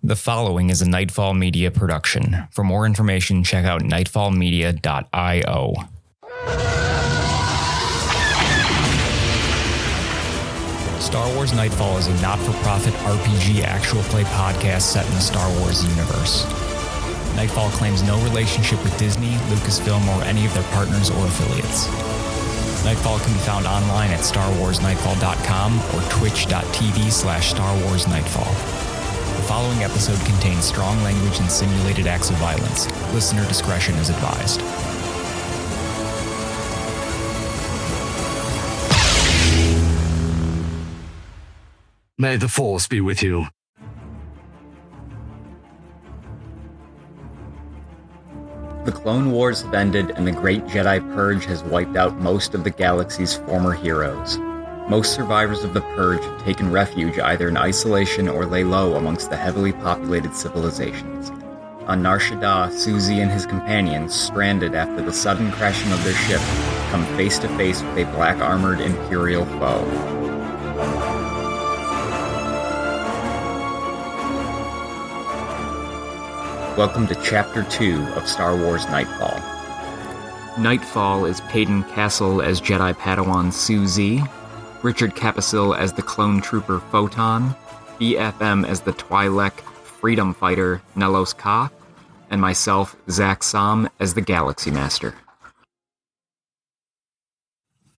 The following is a Nightfall Media production. For more information, check out nightfallmedia.io. Star Wars Nightfall is a not-for-profit RPG actual play podcast set in the Star Wars universe. Nightfall claims no relationship with Disney, Lucasfilm, or any of their partners or affiliates. Nightfall can be found online at starwarsnightfall.com or twitch.tv/StarWarsNightfall. The following episode contains strong language and simulated acts of violence. Listener discretion is advised. May the Force be with you. The Clone Wars have ended, and the Great Jedi Purge has wiped out most of the galaxy's former heroes. Most survivors of the Purge have taken refuge either in isolation or lay low amongst the heavily populated civilizations. On Nar Shaddaa, Syu Zee and his companions, stranded after the sudden crashing of their ship, come face to face with a black-armored Imperial foe. Welcome to Chapter 2 of Star Wars Nightfall. Nightfall is Payton Castle as Jedi Padawan Syu Zee, Richard Capisil as the clone trooper Photon, BFM as the Twi'lek freedom fighter Nelos Ka, and myself, Zach Som, as the Galaxy Master.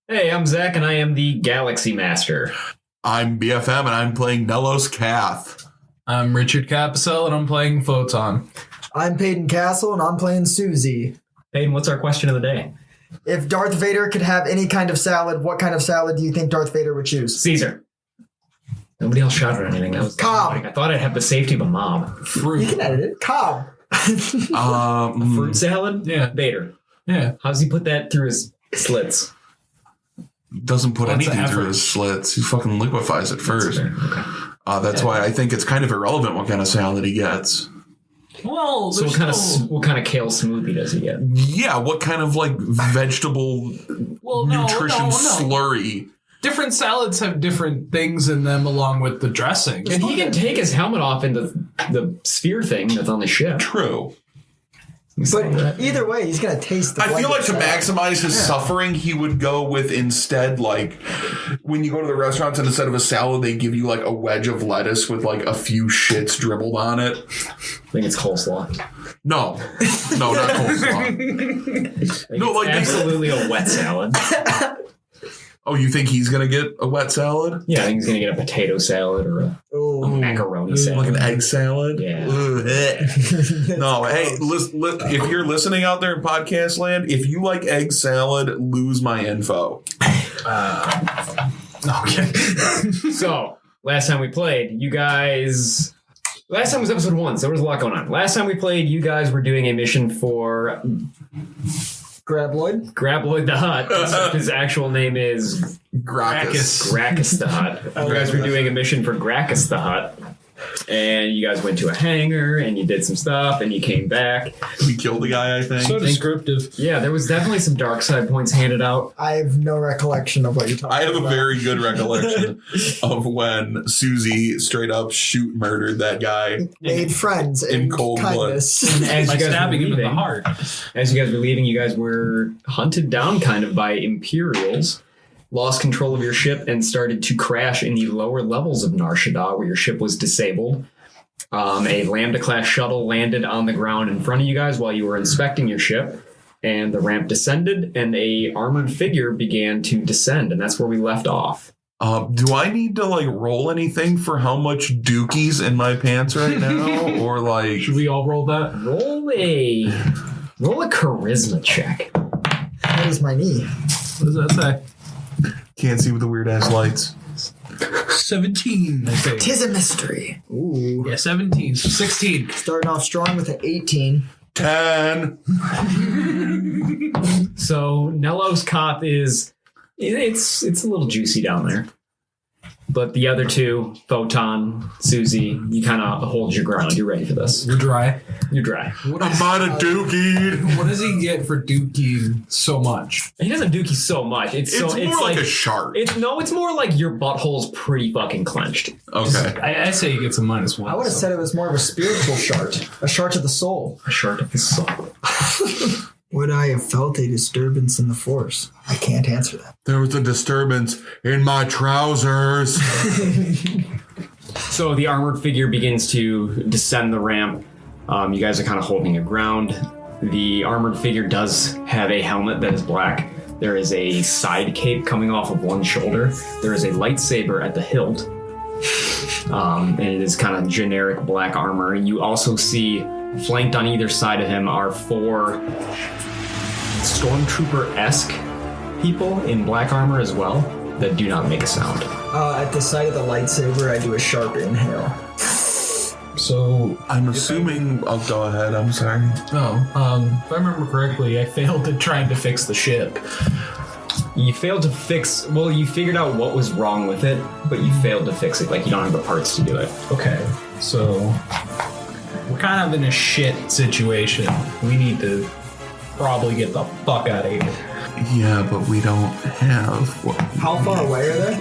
Hey, I'm Zach, and I am the Galaxy Master. I'm BFM, and I'm playing Nelos Kath. I'm Richard Capisil, and I'm playing Photon. I'm Payton Castle, and I'm playing Syu Zee. Payton, what's our question of the day? If Darth Vader could have any kind of salad, what kind of salad do you think Darth Vader would choose? Caesar. Nobody else shouted anything. That was Cobb. I thought I'd have the safety of a mob. Fruit. You can edit it. Cobb. Fruit salad? Yeah. Vader. Yeah. How does he put that through his slits? Doesn't put That's anything an through effort. his slits. He fucking liquefies it first. Okay. That's why I think it's kind of irrelevant what kind of salad he gets. Well, So what kind of kale smoothie does he get? Yeah, what kind of like vegetable nutrition no. slurry? Different salads have different things in them along with the dressing. And he can take his helmet off into the sphere thing that's on the ship. True. But either way, he's going to taste the I feel like to salad. maximize his suffering, he would go with instead, like, when you go to the restaurants and instead of a salad, they give you like a wedge of lettuce with like a few shits dribbled on it. I think it's coleslaw. No, not coleslaw. No, like absolutely a wet salad. Oh, you think he's gonna get a wet salad? Yeah, I think he's gonna get a potato salad or a macaroni salad. Like an egg salad? Yeah. No, hey, if you're listening out there in podcast land, if you like egg salad, lose my info. Okay. So, last time we played, you guys... Last time was episode 1, so there was a lot going on. Last time we played, you guys were doing a mission for... Grabloid the Hutt. His actual name is... Gracchus the Hutt. You guys were doing a mission for Gracchus the Hutt. And you guys went to a hangar, and you did some stuff, and you came back. We killed the guy, I think. So descriptive. Yeah, there was definitely some dark side points handed out. I have no recollection of what you're talking about. I have a very good recollection of when Syu Zee straight up murdered that guy. Made friends in cold kindness. As By you guys stabbing were him in the leaving, heart. As you guys were leaving, you guys were hunted down kind of by Imperials, lost control of your ship, and started to crash in the lower levels of Nar Shaddaa, where your ship was disabled. A Lambda-class shuttle landed on the ground in front of you guys while you were inspecting your ship, and the ramp descended, and a armored figure began to descend, and that's where we left off. Do I need to like roll anything for how much dookie's in my pants right now, or like? Should we all roll that? Roll a charisma check. That is my knee. What does that say? Can't see with the weird ass lights. 17, I think. Tis a mystery. Ooh. Yeah, 17. So 16. Starting off strong with an 18. 10. So Nelos Cop is it's a little juicy down there. But the other two, Photon, Syu Zee, you kind of hold your ground. You're ready for this. You're dry. You're dry. I'm about to dookie. What does he get for dookie so much? He doesn't dookie so much. It's More like a shark. It's more like your butthole's pretty fucking clenched. Okay. I say he gets a -1. I would have said it was more of a spiritual shart, a shart of the soul. A shard of the soul. Would I have felt a disturbance in the force? I can't answer that. There was a disturbance in my trousers. So the armored figure begins to descend the ramp. You guys are kind of holding your ground. The armored figure does have a helmet that is black. There is a side cape coming off of one shoulder. There is a lightsaber at the hilt. And it is kind of generic black armor. You also see, flanked on either side of him, are 4 stormtrooper-esque people in black armor as well that do not make a sound. At the sight of the lightsaber, I do a sharp inhale. So I'm assuming. I'll go ahead. I'm sorry. if I remember correctly, I failed at trying to fix the ship. You failed to fix. Well, you figured out what was wrong with it, but you failed to fix it. Like, you don't have the parts to do it. Okay, so we're kind of in a shit situation. We need to probably get the fuck out of here. Yeah, but we don't have. How far away are they?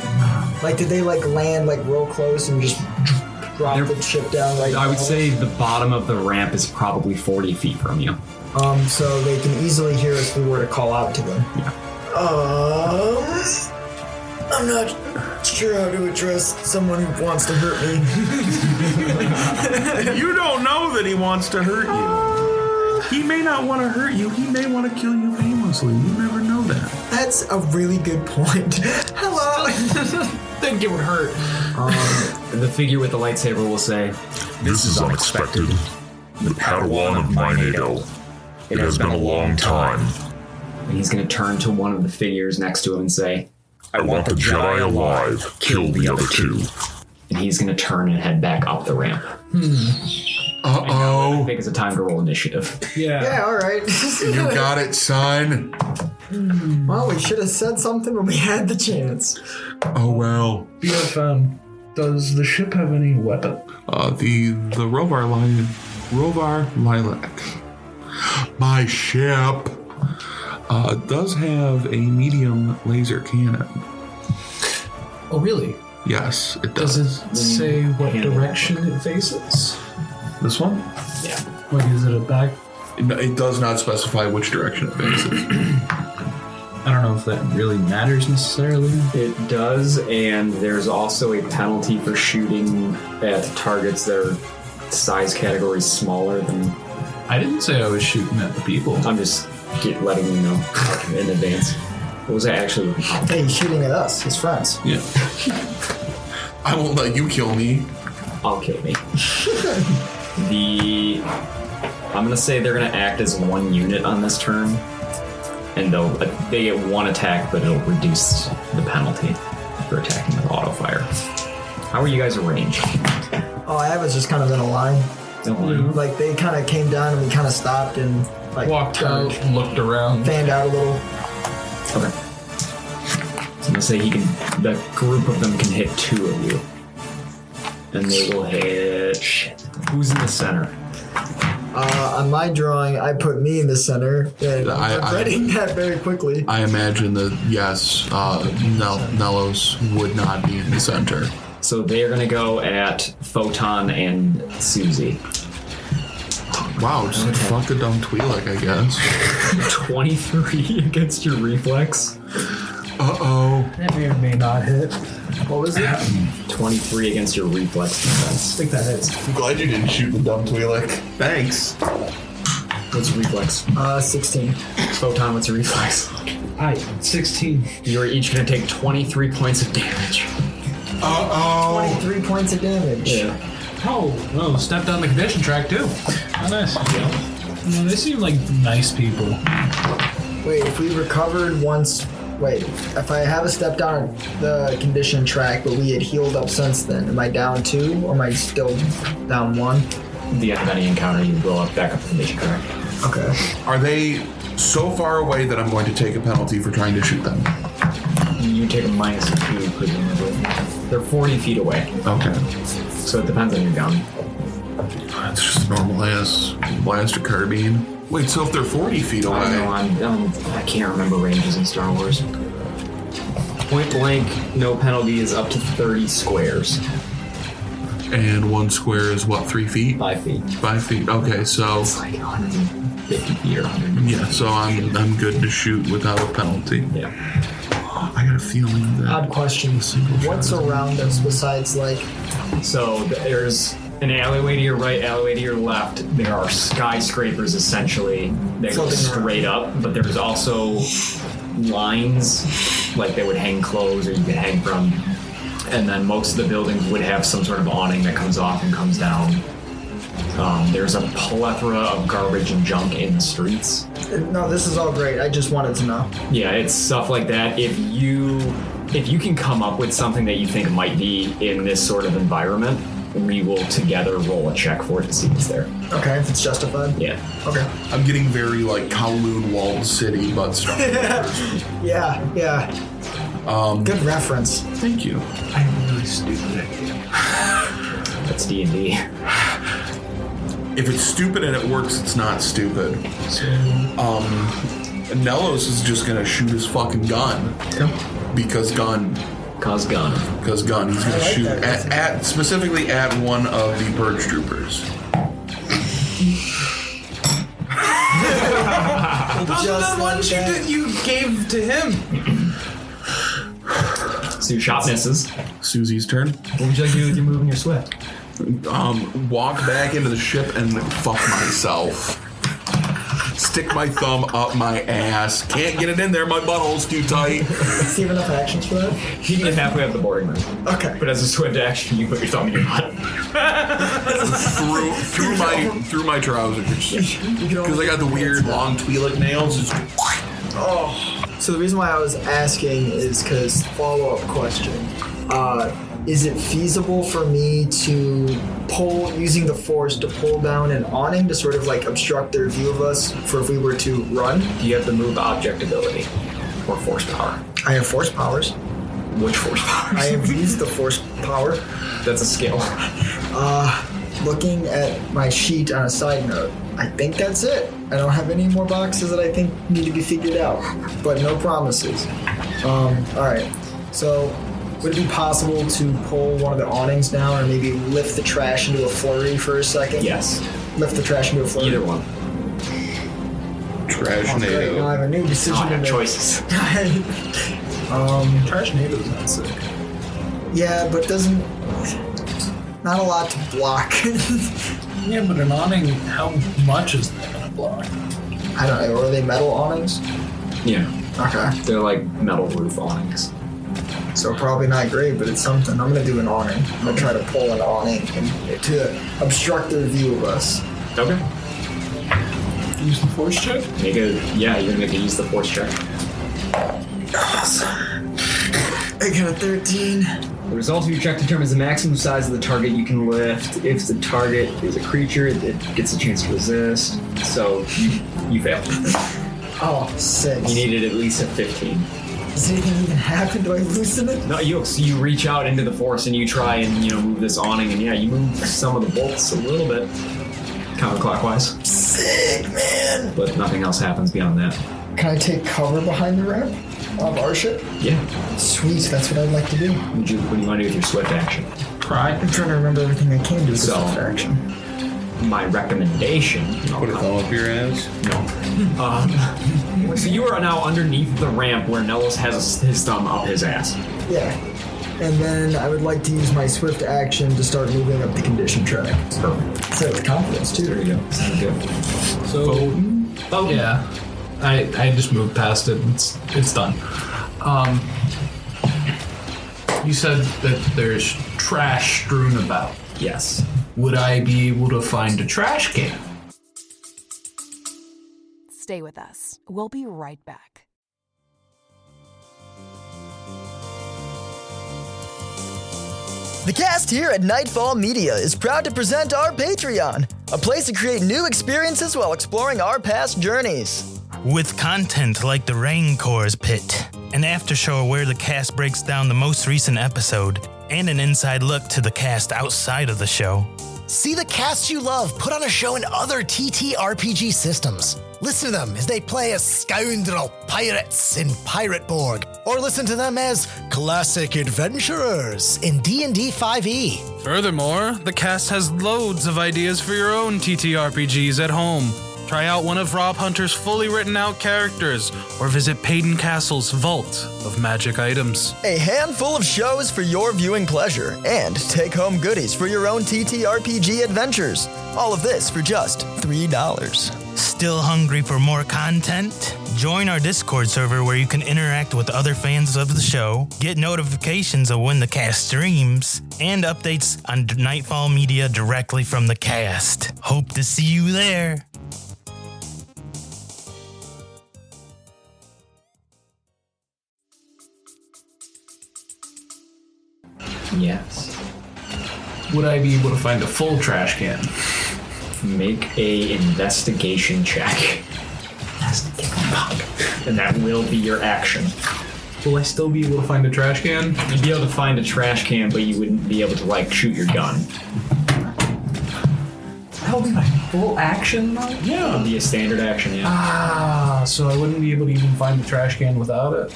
Like, did they land real close and just drop the ship down? I would say the bottom of the ramp is probably 40 feet from you. So they can easily hear us if we were to call out to them. Yeah. I'm not sure how to address someone who wants to hurt me. You don't know that he wants to hurt you. He may not want to hurt you. He may want to kill you painlessly. You never know that. That's a really good point. Hello. Think it would hurt. The figure with the lightsaber will say, This is unexpected. The Padawan of Minado. It has been a long time. and he's going to turn to one of the figures next to him and say, I want the Jedi alive. Kill the other two. And he's going to turn and head back up the ramp. Uh-oh. I think it's a time to roll initiative. Yeah, all right. You got it, son. Well, we should have said something when we had the chance. Oh, well. BFM, does the ship have any weapon? The Rovar Lilac. My ship does have a medium laser cannon. Oh, really? Yes, it does. Does it say what direction it faces? This one? Yeah. Like, is it a back? It does not specify which direction it faces. I don't know if that really matters necessarily. It does, and there's also a penalty for shooting at targets that are size categories smaller than... I didn't say I was shooting at the people. I'm just letting you know in advance. What was I actually looking for? Hey, he's shooting at us, his friends. Yeah. I won't let you kill me. I'll kill me. I'm gonna say they're gonna act as one unit on this turn, and they get one attack, but it'll reduce the penalty for attacking with auto fire. How are you guys arranged? Oh, I was just kind of in a line. Like, they kind of came down and we kind of stopped and like Walked out, looked around. fanned out a little. Okay. So I'm gonna say the group of them can hit two of you. And they will hit... Who's in the center? On my drawing, I put me in the center, and I'm regretting that very quickly. I imagine that, yes, Nellos would not be in the center. So they are gonna go at Photon and Syu Zee. Wow, just fuck a dumb Twi'lek, I guess. 23 against your reflex. Uh-oh. That may or may not hit. What was it? 23 against your reflex defense. I think that hits. I'm glad you didn't shoot the dumb Twi'lek. Thanks. What's your reflex? 16. Photon, what's your reflex? 16. You're each gonna take 23 points of damage. Uh-oh. 23 points of damage. Yeah. Oh, stepped on the condition track too. Oh, nice. Yeah. They seem like nice people. Wait, if we recovered once... Wait, if I have a step down the condition track, but we had healed up since then, am I down 2 or am I still down 1? At the end of any encounter, you roll back up the condition track. Okay. Are they so far away that I'm going to take a penalty for trying to shoot them? You take a -2, presumably. They're 40 feet away, Okay. so it depends on your gun. It's just normal ass blaster carbine. Wait, so if they're 40 feet away, I can't remember ranges in Star Wars. Point blank, no penalty is up to 30 squares. and 1 square is what, 3 feet? 5 feet. 5 feet. Okay, so It's like 150 feet or 100. yeah, so I'm good to shoot without a penalty. Yeah. I got a feeling that. Odd question. What's around us besides like? So there's an alleyway to your right, alleyway to your left. There are skyscrapers essentially that go Floating around. straight up, but there's also lines like they would hang clothes or you could hang from. And then most of the buildings would have some sort of awning that comes off and comes down. There's a plethora of garbage and junk in the streets. No, this is all great. I just wanted to know. Yeah, it's stuff like that. If you can come up with something that you think might be in this sort of environment, we will together roll a check for it to see if it's there. Okay, if it's justified. Yeah. Okay. I'm getting very like Kowloon walled city, but Star Wars. Yeah. Good reference. Thank you. I have a really stupid idea. That's D&D. If it's stupid and it works, it's not stupid. Nellos is just gonna shoot his fucking gun. Because gun. Cause gun. Because gun. He's gonna I like shoot that. at specifically at one of the purge troopers. Just one like that. you gave to him. So your shot misses. Syu Zee's turn. What would you like to do with your move and your swift? Walk back into the ship and fuck myself. Stick my thumb up my ass. Can't get it in there. My butthole's too tight. Does he have enough actions for that? You can get halfway up the boarding room. Okay. But as a swift action, you put your thumb in your butt. through my trousers. Because I got the weird long Twi'lek nails. Just So the reason why I was asking is because follow-up question. Is it feasible for me to pull, using the force to pull down an awning to sort of like obstruct their view of us for if we were to run? Do you have the move object ability? Or force power? I have force powers. Which force powers? I have used the force power. That's a skill. Looking at my sheet on a side note, I think that's it. I don't have any more boxes that I think need to be figured out, but no promises. Alright, so would it be possible to pull one of the awnings down or maybe lift the trash into a flurry for a second? Yes. Lift the trash into a flurry? Either one. trash Great, now I NATO. have a new decision I to have make. choices. Trash NATO's not sick. Yeah, but doesn't... Not a lot to block. Yeah, but an awning, how much is that gonna block? I don't know, are they metal awnings? Yeah. Okay. They're like metal roof awnings. So probably not great, but it's something. I'm gonna do an awning. I'm gonna try to pull an awning to obstruct their view of us. Okay. Use the force check? You're gonna make it use the force check. I got a 13. The result of your check determines the maximum size of the target you can lift. If the target is a creature, it gets a chance to resist. So you fail. Oh, 6. You needed at least a 15. Does anything even happen? Do I loosen it? No, you reach out into the force and you try and move this awning, and you move some of the bolts a little bit counterclockwise. Sick, man. But nothing else happens beyond that. Can I take cover behind the ramp of our ship? Yeah. Sweet, that's what I'd like to do. What do you want to do with your swift action? I'm trying to remember everything I can do with So- this action. My recommendation. Put a thumb up your ass. So you are now underneath the ramp where Nellos has his thumb up his ass. Yeah. And then I would like to use my swift action to start moving up the condition track. Perfect. So with confidence, too. There you go. Sounds good. So, yeah. I just moved past it. It's done. You said that there's trash strewn about. Yes. Would I be able to find a trash can? Stay with us. We'll be right back. The cast here at Nightfall Media is proud to present our Patreon, a place to create new experiences while exploring our past journeys. With content like the Raincor's Pit an after show where the cast breaks down the most recent episode, and an inside look to the cast outside of the show. See the casts you love put on a show in other TTRPG systems. Listen to them as they play as scoundrel pirates in Pirateborg, or listen to them as classic adventurers in D&D 5e. Furthermore, the cast has loads of ideas for your own TTRPGs at home. Try out one of Rob Hunter's fully written out characters, or visit Payton Castle's Vault of Magic Items. A handful of shows for your viewing pleasure, and take-home goodies for your own TTRPG adventures. All of this for just $3. Still hungry for more content? Join our Discord server where you can interact with other fans of the show, get notifications of when the cast streams, and updates on Nightfall Media directly from the cast. Hope to see you there. Yes. Would I be able to find a full trash can? Make a investigation check. And that will be your action. Will I still be able to find a trash can? You'd be able to find a trash can, but you wouldn't be able to, like, shoot your gun. That'll be my full action, though? Yeah. It'll be a standard action, yeah. Ah, so I wouldn't be able to even find the trash can without it?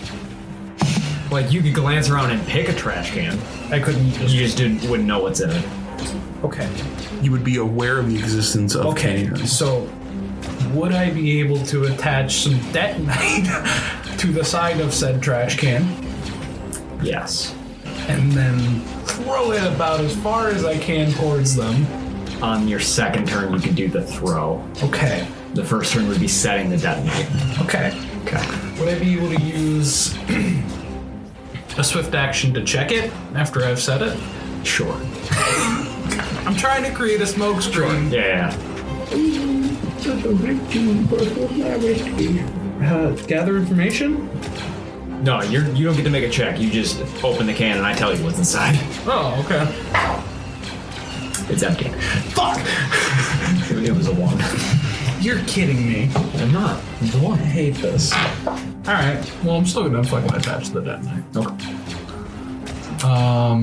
Like, you could glance around and pick a trash can. I couldn't just... You just wouldn't know what's in it. Okay. You would be aware of the existence of cans. So would I be able to attach some detonite to the side of said trash can? Yes. And then throw it about as far as I can towards them. On your second turn, you can do the throw. Okay. The first turn would be setting the detonate. Okay. Would I be able to use a swift action to check it after I've set it? Sure. I'm trying to create a smoke screen. Yeah. Gather information? No, you don't get to make a check. You just open the can and I tell you what's inside. Oh, okay. It's empty. Fuck! It was a 1. You're kidding me. I'm not. It's a 1. I hate this. Alright, well, I'm still gonna fucking attach the detonite. Okay.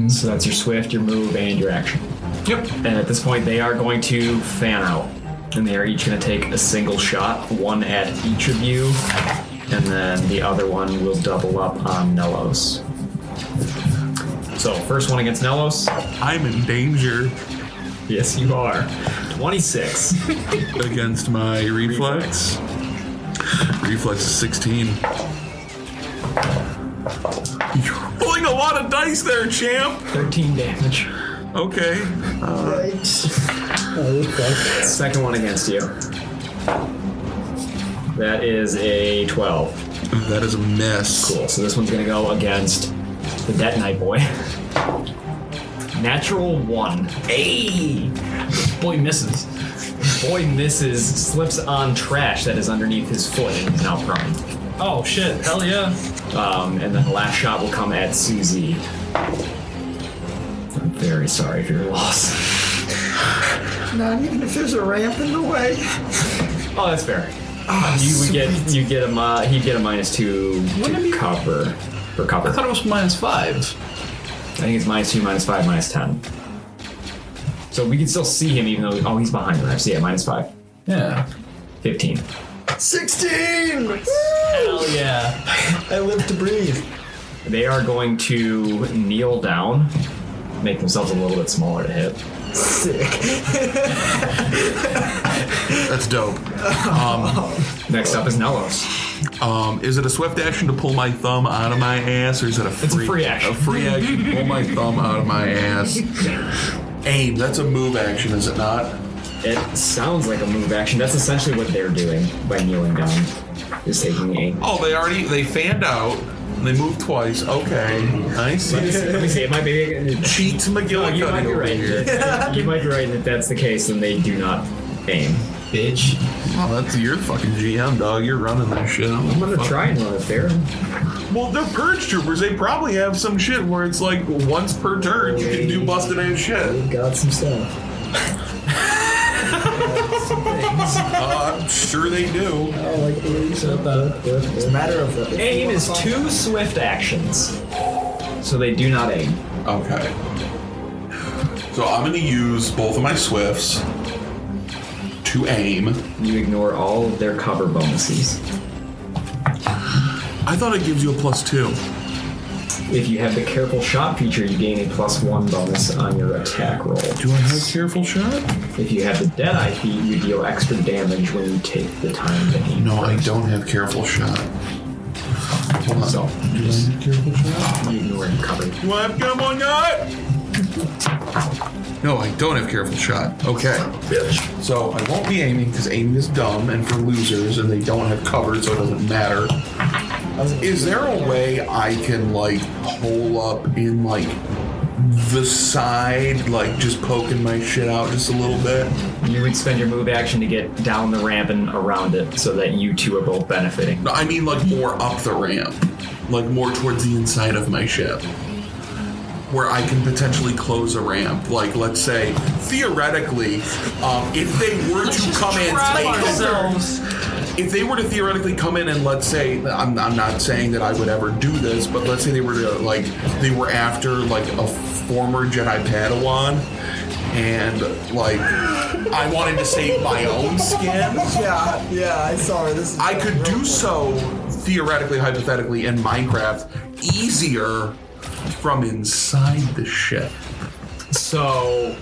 So that's your swift, your move, and your action. Yep. And at this point, they are going to fan out. And they are each going to take a single shot, one at each of you. And then the other one will double up on Nellos. So, first one against Nellos. I'm in danger. Yes, you are. 26. Against my reflex. Reflex is 16. You're rolling a lot of dice there, champ. 13 damage. Okay. Second one against you. That is a 12. That is a miss. Cool. So this one's going to go against the Detonite Boy. Natural 1. Hey! Boy misses. Boy misses, slips on trash that is underneath his foot and is now prone. Oh shit, hell yeah. And then the last shot will come at Syu Zee. I'm very sorry for your loss. Not even if there's a ramp in the way. Oh, that's fair. Oh, he'd get a -2 to cover. For cover. I thought it was -5. I think it's -2, -5, -10. So we can still see him even though... Oh, he's behind the ramp. So yeah, -5. Yeah. 15. 16! Hell yeah. I live to breathe. They are going to kneel down, make themselves a little bit smaller to hit. Sick. That's dope. Next up is Nellos. Is it a swift action to pull my thumb out of my ass, or is it It's a free action. A free action to pull my thumb out of my ass. Aim. That's a move action, is it not? It sounds like a move action. That's essentially what they're doing by kneeling down. Is taking aim. Oh, they fanned out. They moved twice. Okay. Nice. Let me see. It might be cheat McGillicuddy. You might be right. You might be right that that's the case, and they do not aim. Bitch. Oh, that's your fucking GM, dog. You're running that shit. I'm gonna try and run it there. Well, they're purge troopers. They probably have some shit where it's like once per turn you can do busted ass shit. We've got some stuff. I'm sure they do. I like the way you said that. It's a matter of Aim is 2 swift actions, so they do not aim. Okay. So I'm going to use both of my swifts to aim. You ignore all of their cover bonuses. I thought it gives you a +2. If you have the careful shot feature, you gain a +1 bonus on your attack roll. Do I have careful shot? If you have the Deadeye feat, you deal extra damage when you take the time to aim. No, I don't have careful shot. Hold on. So, do I have careful shot? You ignore cover. Do I have careful shot? No, I don't have careful shot. Okay. So I won't be aiming because aiming is dumb and for losers and they don't have cover, so it doesn't matter. Is there a way I can like hole up in like the side, like just poking my shit out just a little bit? You would spend your move action to get down the ramp and around it so that you two are both benefiting. No, I mean like more up the ramp, like more towards the inside of my ship, where I can potentially close a ramp. Like, let's say, theoretically, if they were to come in, if they were to theoretically come in and let's say, I'm not saying that I would ever do this, but let's say they were to like, they were after like a former Jedi Padawan, and like, I wanted to save my own skin. Yeah, I saw her. I could do so theoretically, hypothetically, in Minecraft easier from inside the ship. So,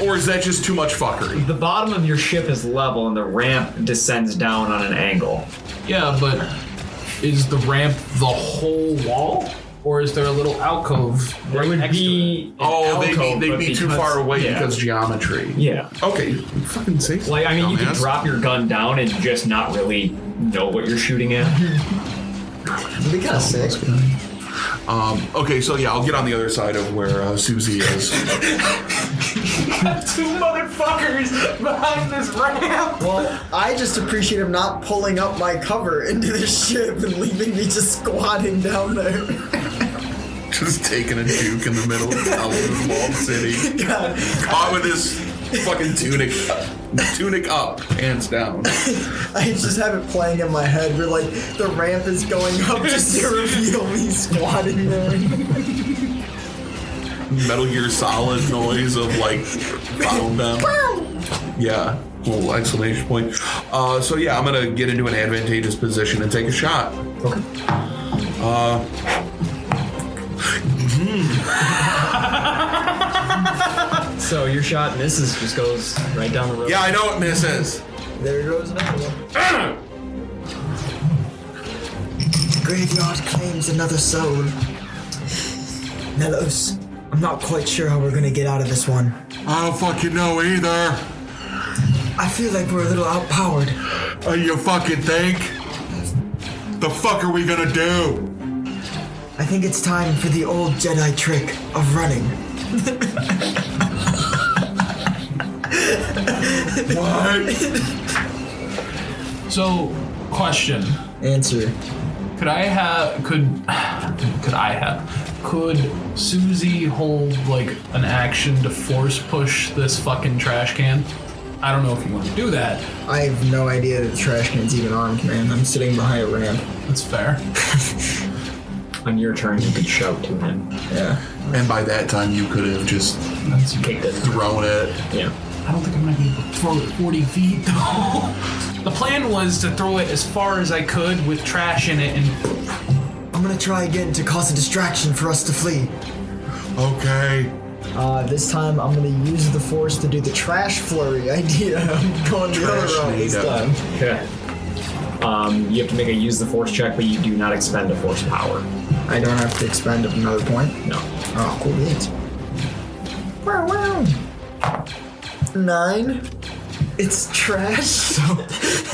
or is that just too much fuckery? The bottom of your ship is level and the ramp descends down on an angle. Yeah, but is the ramp the whole wall? Or is there a little alcove right next to it? They'd be too far away because geometry. Yeah. Okay, fucking say something. Like, I mean, you could drop your gun down and just not really know what you're shooting at. It'd be kind of sick. Okay, so yeah, I'll get on the other side of where Syu Zee is. Two motherfuckers behind this ramp. Well, I just appreciate him not pulling up my cover into the ship and leaving me just squatting down there. Just taking a juke in the middle of Allen's walled city. God. Caught with his fucking tunic up, hands down. I just have it playing in my head where like the ramp is going up just to reveal me squatting there. Metal Gear Solid noise of like found them. Yeah, little exclamation point. So yeah, I'm gonna get into an advantageous position and take a shot. Okay. So your shot misses, just goes right down the road. Yeah, I know it misses. There goes another one. Graveyard claims another soul. Melos, I'm not quite sure how we're gonna get out of this one. I don't fucking know either. I feel like we're a little outpowered. You fucking think? The fuck are we gonna do? I think it's time for the old Jedi trick of running. What? So, question. Answer. Could Syu Zee hold like an action to force push this fucking trash can? I don't know if you want to do that. I have no idea that the trash can's even armed, man. I'm sitting behind a ramp. That's fair. On your turn, you could shout to him. Yeah. And by that time, you could have just kicked it, thrown it. Yeah. I don't think I'm gonna be able to throw it 40 feet though. The plan was to throw it as far as I could with trash in it and... I'm gonna try again to cause a distraction for us to flee. Okay. This time I'm gonna use the force to do the trash flurry idea. I'm going the other route this time. Okay. You have to make a use the force check, but you do not expend a force power. I don't have to expend another point? No. Oh, cool beans. Wow. 9. It's trash. So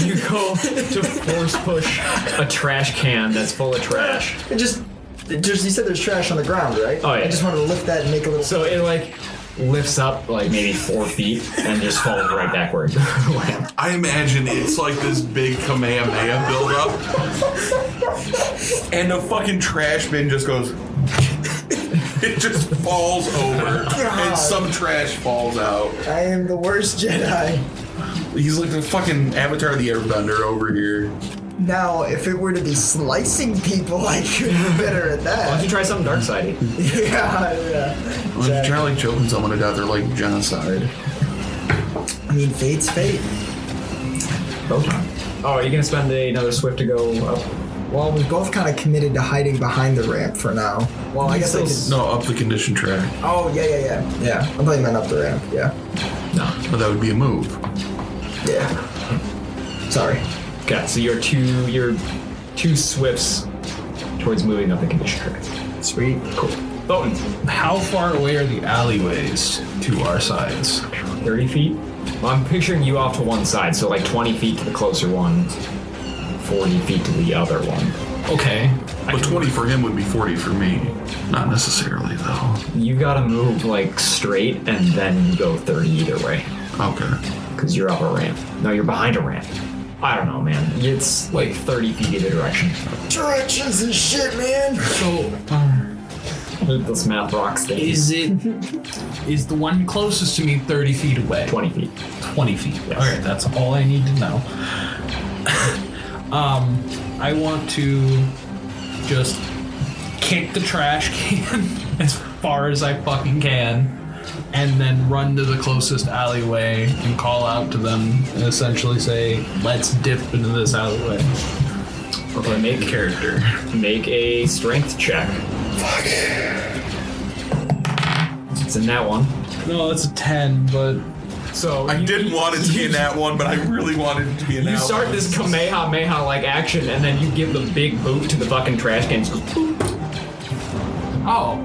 you go to force push a trash can that's full of trash. You said there's trash on the ground, right? Oh yeah. I just wanted to lift that and make a little... So it like lifts up like maybe 4 feet and just falls right back where it landed. I imagine it's like this big Kamehameha buildup. And the fucking trash bin just goes... It just falls over, and some trash falls out. I am the worst Jedi. He's like the fucking Avatar the Airbender over here. Now, if it were to be slicing people, I could be better at that. Why don't you try something dark sidey? Yeah. Why don't you try like choking someone to death or like genocide? I mean, fate's fate. Photon. Oh, are you gonna spend another swift to go up? Well, we both kind of committed to hiding behind the ramp for now. Well, I guess I could... No, up the condition track. Oh, yeah. I thought you meant up the ramp, yeah. No. But that would be a move. Yeah. Sorry. Okay, so you're two swifts towards moving up the condition track. Sweet. Cool. Photon. How far away are the alleyways to our sides? 30 feet? Well, I'm picturing you off to one side, so like 20 feet to the closer one, 40 feet to the other one. Okay. But 20 for him would be 40 for me. Not necessarily, though. You gotta move like straight and then go 30 either way. Okay. Because you're up a ramp. No, you're behind a ramp. I don't know, man. It's like 30 feet either direction. Directions and shit, man. So, this math rocks thing. is the one closest to me 30 feet away? 20 feet. 20 feet. Yes. All right, that's all I need to know. I want to just kick the trash can as far as I fucking can, and then run to the closest alleyway and call out to them and essentially say, let's dip into this alleyway. Okay, make a strength check. Fuck. It's in that one. No, that's a 10, but... So I didn't want it to be in that one, but I really wanted it to be in that one. You start this Kamehameha-like action, and then you give the big boot to the fucking trash can. Oh.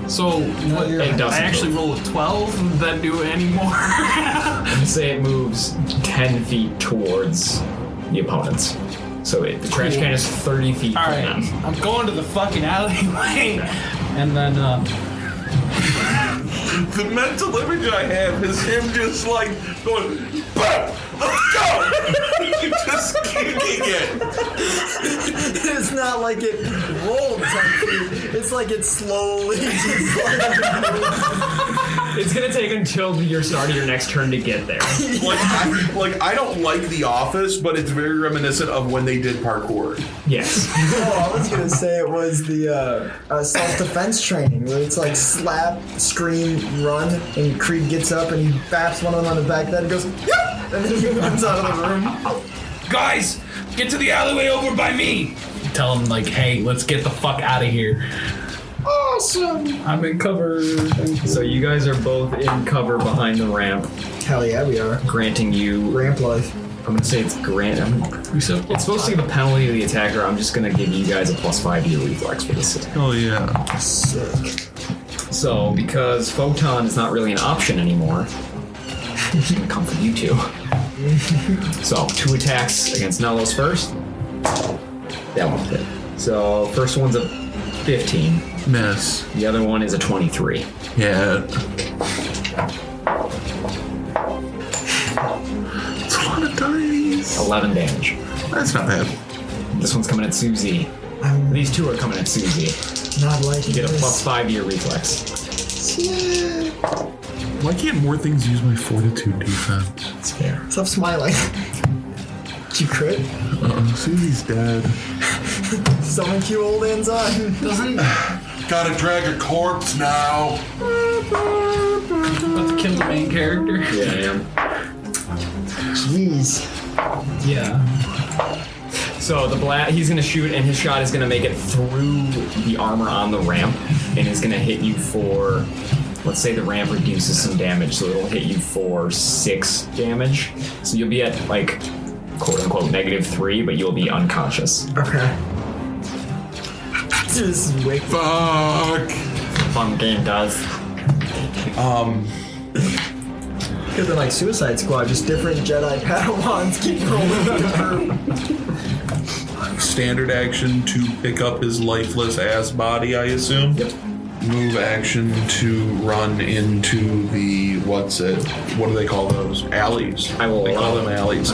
So, what, I actually roll a 12? Does that do any more? And say it moves 10 feet towards the opponents. So the trash can is 30 feet from them. I'm going to the fucking alleyway. And then, The mental image I have is him just like going, BAM! Let's go! Just kicking it. It's not like it rolled 10 feet. It's like it slowly just It's gonna take until your start of your next turn to get there. I don't like The Office, but it's very reminiscent of when they did parkour. Yes. Oh, I was gonna say it was the self-defense training where it's like slap, scream, run, and Creed gets up and he baps one of them on the back of the head and goes, yep! And then he runs out of the room. guys, get to the alleyway over by me. Tell them like, hey, let's get the fuck out of here. Awesome. I'm in cover. So you guys are both in cover behind the ramp. Hell yeah, we are. Granting you ramp life. I'm gonna say it's it's supposed to be the penalty to the attacker. I'm just gonna give you guys a +5 to your reflex for this. Oh yeah. Sick. So because Photon is not really an option anymore, I'm just gonna come for you two. So 2 attacks against Nellos first. That one's hit. So first one's a 15. Miss. The other one is a 23. Yeah. It's a lot of dice. 11 damage. That's not bad. This one's coming at Syu Zee. These two are coming at Syu Zee. Not like you get a +5 to your reflex. Yeah. Why can't more things use my fortitude defense? It's fair. Stop smiling. Did you crit? Syu Zee's dead. Summon Q old Anzine. Doesn't... Gotta drag a corpse now. About to kill the main character. Yeah, I am. Jeez. Yeah. So he's gonna shoot, and his shot is gonna make it through the armor on the ramp, and is gonna hit you for, let's say the ramp reduces some damage, so it'll hit you for 6 damage. So you'll be at like, quote unquote, -3, but you'll be unconscious. Okay. Just wake. Fuck. Fun game does. Could have like Suicide Squad, just different Jedi Padawans keep rolling through. Standard action to pick up his lifeless ass body, I assume. Yep. Move action to run into the what do they call those? Alleys. They call them alleys.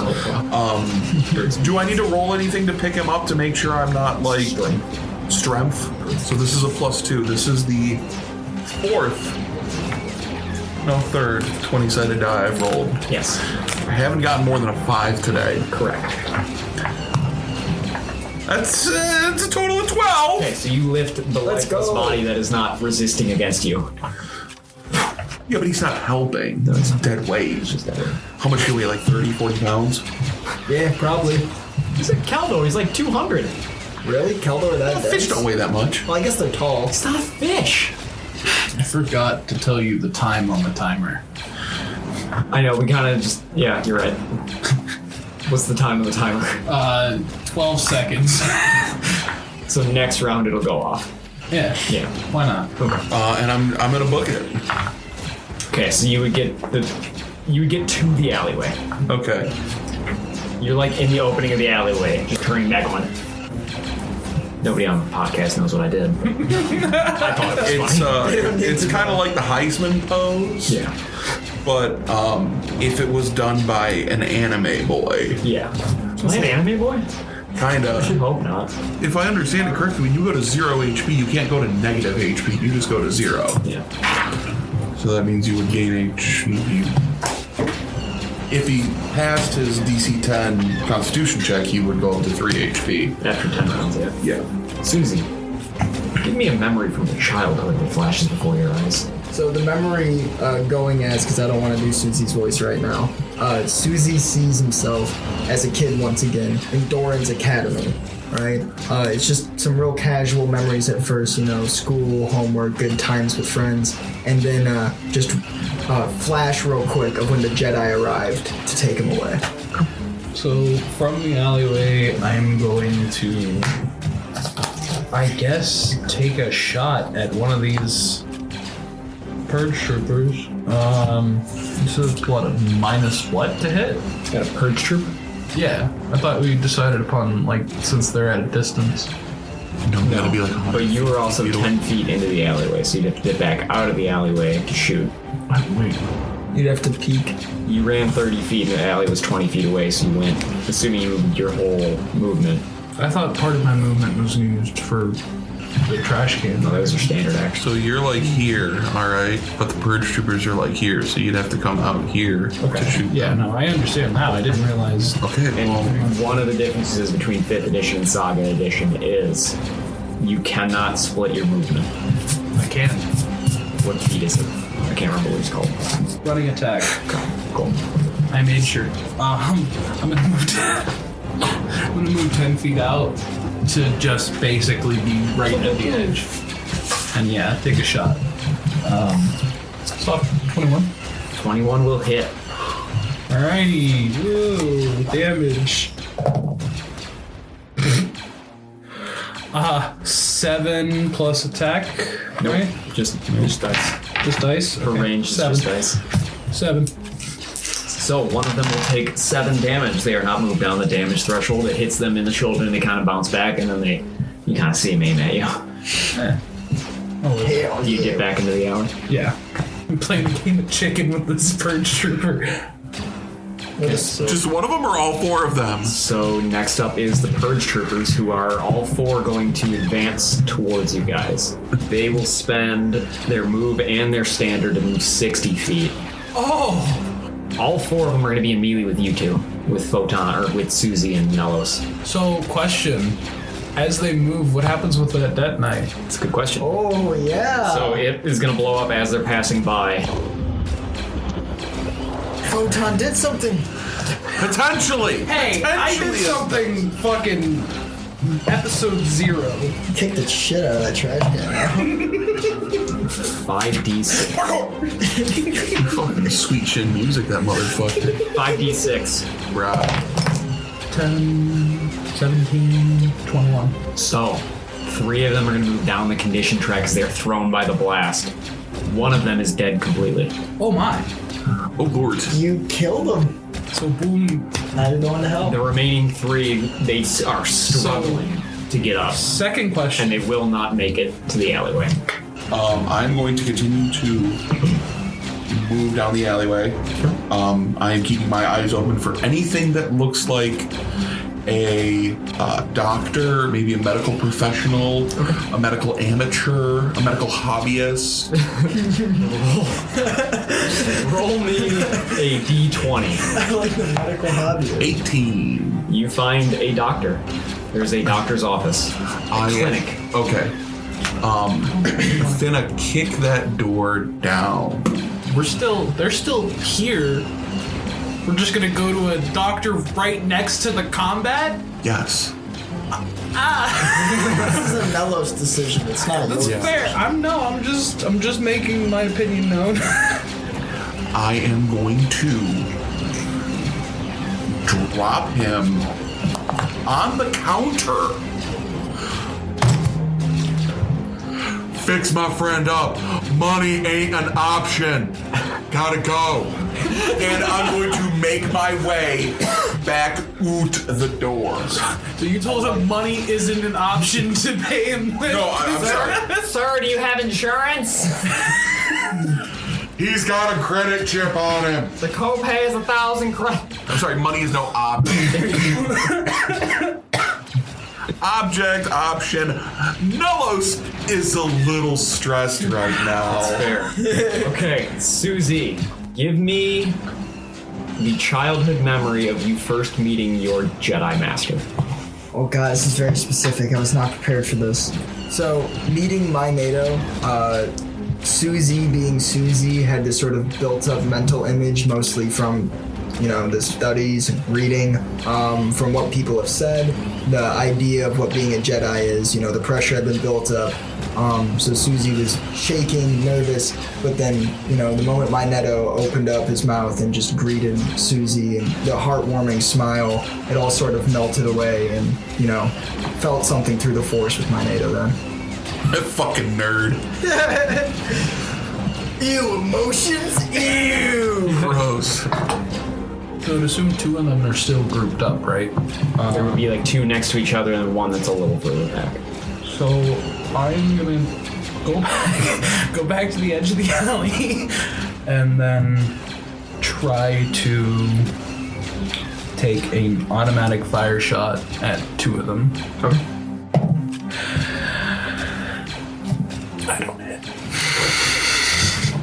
Do I need to roll anything to pick him up to make sure I'm not like strength. So this is a +2. This is the third 20-sided die I've rolled. Yes. I haven't gotten more than a 5 today. Correct. That's a total of 12. Okay, so you lift the lifeless body that is not resisting against you. Yeah, but he's not helping. No, it's dead weight. It's just dead weight. How much do you weigh? Like 30, 40 pounds? Yeah, probably. He's like Keldor. He's like 200. Really? Keldor that dense? Fish don't weigh that much. Well, I guess they're tall. It's not a fish. I forgot to tell you the time on the timer. I know, we kind of just... Yeah, you're right. What's the time of the timer? 12 seconds. So next round it'll go off. Yeah. Why not? Okay. And I'm gonna book it. Okay, so you would get to the alleyway. Okay. You're like in the opening of the alleyway, just turning back on. Nobody on the podcast knows what I did. I thought it was funny. It's kind of like the Heisman pose. Yeah. But if it was done by an anime boy. Yeah. Was it an anime boy? Kinda. I should hope not. If I understand it correctly, when you go to 0 HP, you can't go to negative HP. You just go to 0. Yeah. So that means you would gain HP. If he passed his DC 10 Constitution check, he would go up to 3 HP. After 10 rounds, yeah. Yeah. Syu Zee, give me a memory from your childhood that flashes before your eyes. So the memory going as, because I don't want to do Syu Zee's voice right now, Syu Zee sees himself as a kid once again in Doran's academy, right? It's just some real casual memories at first, school, homework, good times with friends, and then just flash real quick of when the Jedi arrived to take him away. So from the alleyway, I'm going to, I guess, take a shot at one of these Purge troopers. This is what, a minus what to hit? Got a Purge trooper? Yeah, I thought we decided upon, since they're at a distance. No, that'll be like 100. But you were also 10 feet into the alleyway, so you'd have to get back out of the alleyway to shoot. Wait. You'd have to peek. You ran 30 feet and the alley was 20 feet away, so you went, assuming you moved your whole movement. I thought part of my movement was used for the trash can. No, those are standard actions. So you're like here, alright? But the Purge troopers are like here, so you'd have to come out here to shoot them. No, I understand now. I didn't realize. Okay, and one of the differences between 5th edition and Saga edition is you cannot split your movement. I can. What feat is it? I can't remember what it's called. Running attack. Cool. I made sure. I'm gonna move 10 feet out to just basically be right at the edge. And yeah, take a shot. So 21. 21 will hit. Alrighty. Woo, damage. 7 plus attack. Nope. Right? Just dice. Just dice? For Okay. range, 7. just dice. 7. So one of them will take 7 damage. They are not moved down the damage threshold. It hits them in the shoulder and they kind of bounce back, and then you kind of see them aim at you. Oh, you get back into the alley? Yeah. I'm playing a game of chicken with this Purge trooper. Okay, so, just one of them or all 4 of them? So next up is the Purge troopers, who are all 4 going to advance towards you guys. They will spend their move and their standard to move 60 feet. Oh! All 4 of them are going to be in melee with you two, with Photon, or with Syu Zee and Nellos. So, question. As they move, what happens with that detonite? It's a good question. Oh, yeah. So it is going to blow up as they're passing by. Photon did something. Potentially. Hey, I did something fucking episode 0. Kicked the shit out of that trash can. 5d6. Fucking sweet chin music, that motherfucker. 5d6. Right. 10, 17, 21. So, 3 of them are going to move down the condition track as they're thrown by the blast. One of them is dead completely. Oh my. Oh lord. You killed them. So boom. Now you're going to hell. The remaining 3, they are struggling to get up. Second question. And they will not make it to the alleyway. I'm going to continue to move down the alleyway. I am keeping my eyes open for anything that looks like a doctor, maybe a medical professional, a medical amateur, a medical hobbyist. Roll me a d20. I like the medical hobbyist. 18. You find a doctor. There's a doctor's office. Clinic. Okay. Finna kick that door down. They're still here. We're just gonna go to a doctor right next to the combat? Yes. This is a Mello's decision. It's not That's yours. fair. I'm just making my opinion known. I am going to drop him on the counter. Fix my friend up. Money ain't an option. Gotta go. And I'm going to make my way back out the door. So you told him money isn't an option to pay him with? No, I'm sorry. Sir, do you have insurance? He's got a credit chip on him. The copay is 1,000 credits. I'm sorry, money is no object. Object, option. Nellos is a little stressed right now. That's fair. Okay, Syu Zee, give me the childhood memory of you first meeting your Jedi Master. Oh god, this is very specific. I was not prepared for this. So, meeting my NATO, Syu Zee being Syu Zee had this sort of built-up mental image, mostly from, the studies and reading, from what people have said, the idea of what being a Jedi is, the pressure had been built up. So Syu Zee was shaking, nervous, but then, the moment my Neto opened up his mouth and just greeted Syu Zee and the heartwarming smile, it all sort of melted away and, felt something through the force with my Neto then. That fucking nerd. Ew, emotions? Ew! Gross. So I'd assume two of them are still grouped up, right? There would be like two next to each other and one that's a little further back. So I'm gonna go back to the edge of the alley and then try to take an automatic fire shot at two of them. Okay. I don't hit.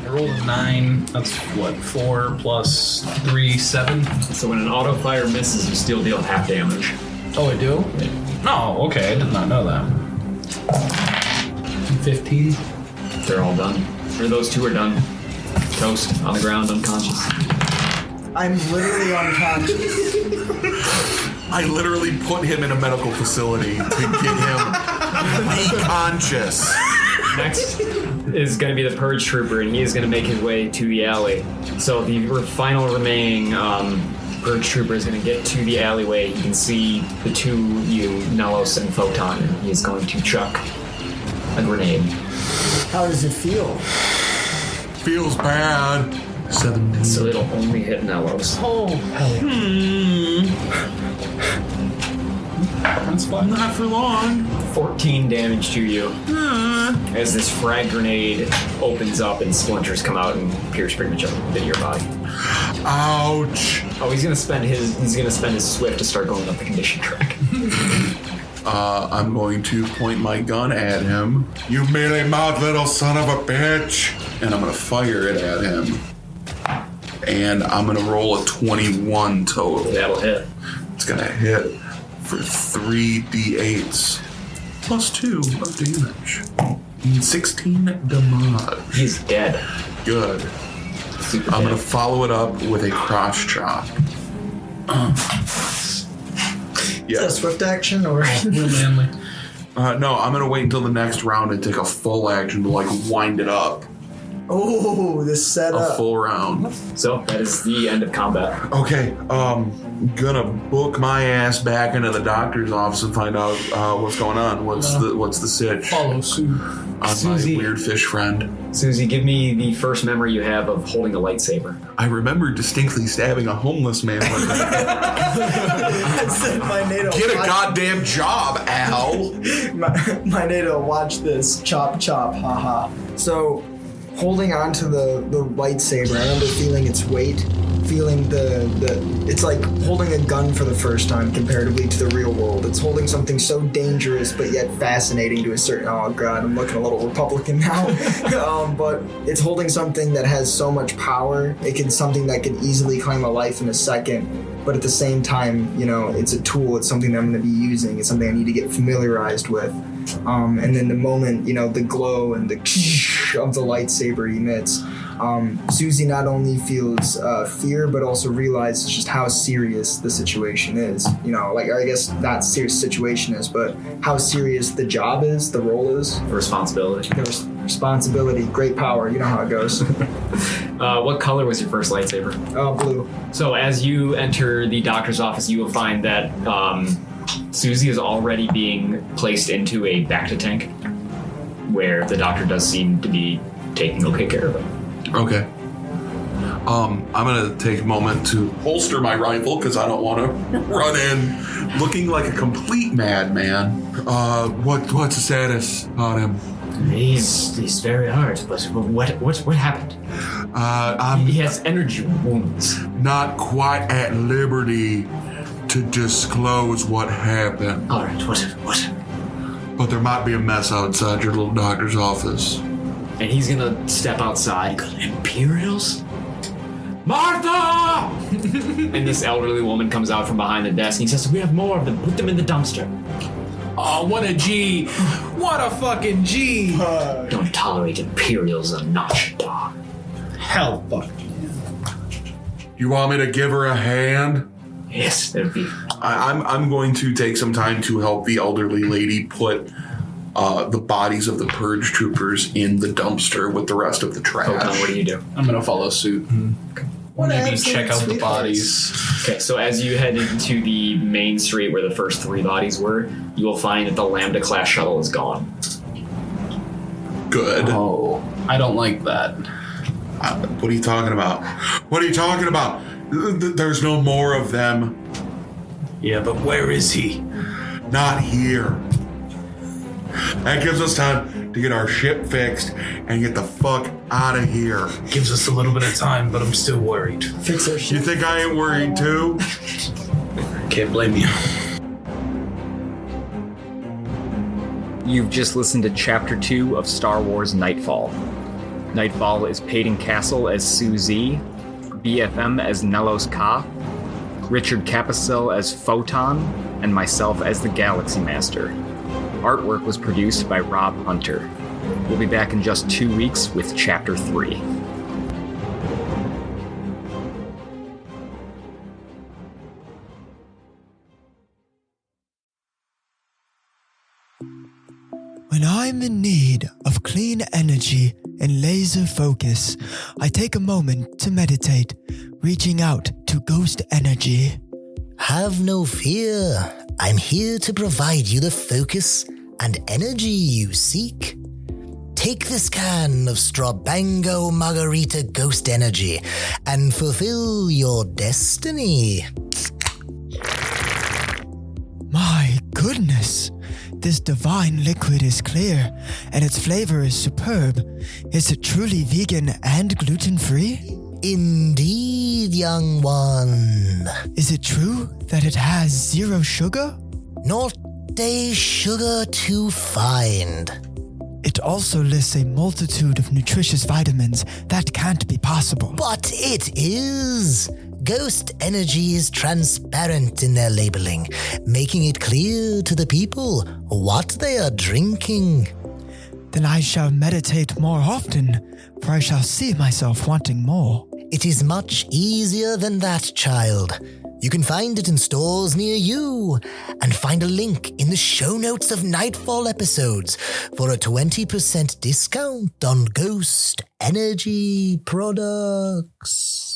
I rolled a 9. That's what, 4 plus 3, 7. So when an auto fire misses, you still deal half damage. Oh, I do? No, okay, I did not know that. 15. They're all done. Or those two are done. Toast, on the ground, unconscious. I'm literally unconscious. I literally put him in a medical facility to get him unconscious. Next is going to be the Purge Trooper, and he is going to make his way to the alley. So the final remaining Purge Trooper is going to get to the alleyway. You can see the two you, Nellos and Photon, and he is going to chuck a grenade. How does it feel? Feels bad. 17. So it'll only hit Nellos. Oh, hell That's fine. Not for long. 14 damage to you. As this frag grenade opens up and splinters come out and pierce pretty much every bit of your body. Ouch. Oh, he's gonna spend his swift to start going up the condition track. I'm going to point my gun at him. You mealy-mouthed little son of a bitch. And I'm going to fire it at him. And I'm going to roll a 21 total. That'll hit. It's going to hit for 3 d8s. Plus 2 of damage. 16 damage. He's dead. Good. I'm going to follow it up with a cross chop. Is that a swift action or? Real manly. No, I'm going to wait until the next round and take a full action to wind it up. Oh, this setup. A full round. So that is the end of combat. Okay, gonna book my ass back into the doctor's office and find out what's going on. What's the sitch? Follow suit. On Syu Zee. my weird fish friend. Syu Zee, give me the first memory you have of holding a lightsaber. I remember distinctly stabbing a homeless man with it. My NATO. Get a goddamn job, Al. My NATO, watch this. Chop, chop, haha. So, holding on to the lightsaber, I remember feeling its weight feeling it's like holding a gun for the first time comparatively to the real world. It's holding something so dangerous but yet fascinating to a certain, oh god, I'm looking a little Republican now. But it's holding something that has so much power. Something that can easily claim a life in a second. But at the same time, it's a tool. It's something that I'm going to be using. It's something I need to get familiarized with. And then the moment, the glow and the of the lightsaber emits, Syu Zee not only feels fear, but also realizes just how serious the situation is. I guess not serious situation is, but how serious the job is, the role is. The responsibility. Responsibility, great power. You know how it goes. What color was your first lightsaber? Blue. So as you enter the doctor's office, you will find that Syu Zee is already being placed into a Bacta tank, where the doctor does seem to be taking okay care of him. Okay. I'm gonna take a moment to holster my rifle because I don't want to run in looking like a complete madman. What's the status on him? He's very hurt, but what happened? He has energy wounds. Not quite at liberty to disclose what happened. All right, what? But there might be a mess outside your little doctor's office. And he's gonna step outside and go, Imperials? Martha! And this elderly woman comes out from behind the desk and he says, we have more of them. Put them in the dumpster. Oh, what a G. What a fucking G. Don't tolerate Imperials on Nar Shaddaa. Hell fuck. You want me to give her a hand? Yes, that'd be... I'm going to take some time to help the elderly lady put the bodies of the purge troopers in the dumpster with the rest of the trash. Photon, what do you do? I'm going to follow suit. Okay. Maybe check out the bodies. Okay, so as you head into the main street where the first 3 bodies were, you will find that the Lambda-class shuttle is gone. Good. Oh, I don't like that. What are you talking about? What are you talking about? There's no more of them. Yeah, but where is he? Not here. That gives us time to get our ship fixed and get the fuck out of here. Gives us a little bit of time, but I'm still worried. Fix our ship. You think I ain't worried too? Can't blame you. You've just listened to Chapter 2 of Star Wars Nightfall. Nightfall is Payton Castle as Syu Zee, BFM as Nellos Ka, Richard Capicel as Photon, and myself as the Galaxy Master. Artwork was produced by Rob Hunter. We'll be back in just 2 weeks with Chapter 3. When I'm in need of clean energy and laser focus, I take a moment to meditate, reaching out to ghost energy. Have no fear. I'm here to provide you the focus and energy you seek. Take this can of Strabango Margarita Ghost Energy and fulfill your destiny. My goodness, this divine liquid is clear and its flavor is superb. Is it truly vegan and gluten-free? Indeed, young one. Is it true that it has 0 sugar? Not a sugar to find. It also lists a multitude of nutritious vitamins. That can't be possible. But it is. Ghost Energy is transparent in their labeling, making it clear to the people what they are drinking. Then I shall meditate more often, for I shall see myself wanting more. It is much easier than that, child. You can find it in stores near you, and find a link in the show notes of Nightfall episodes for a 20% discount on Ghost Energy products.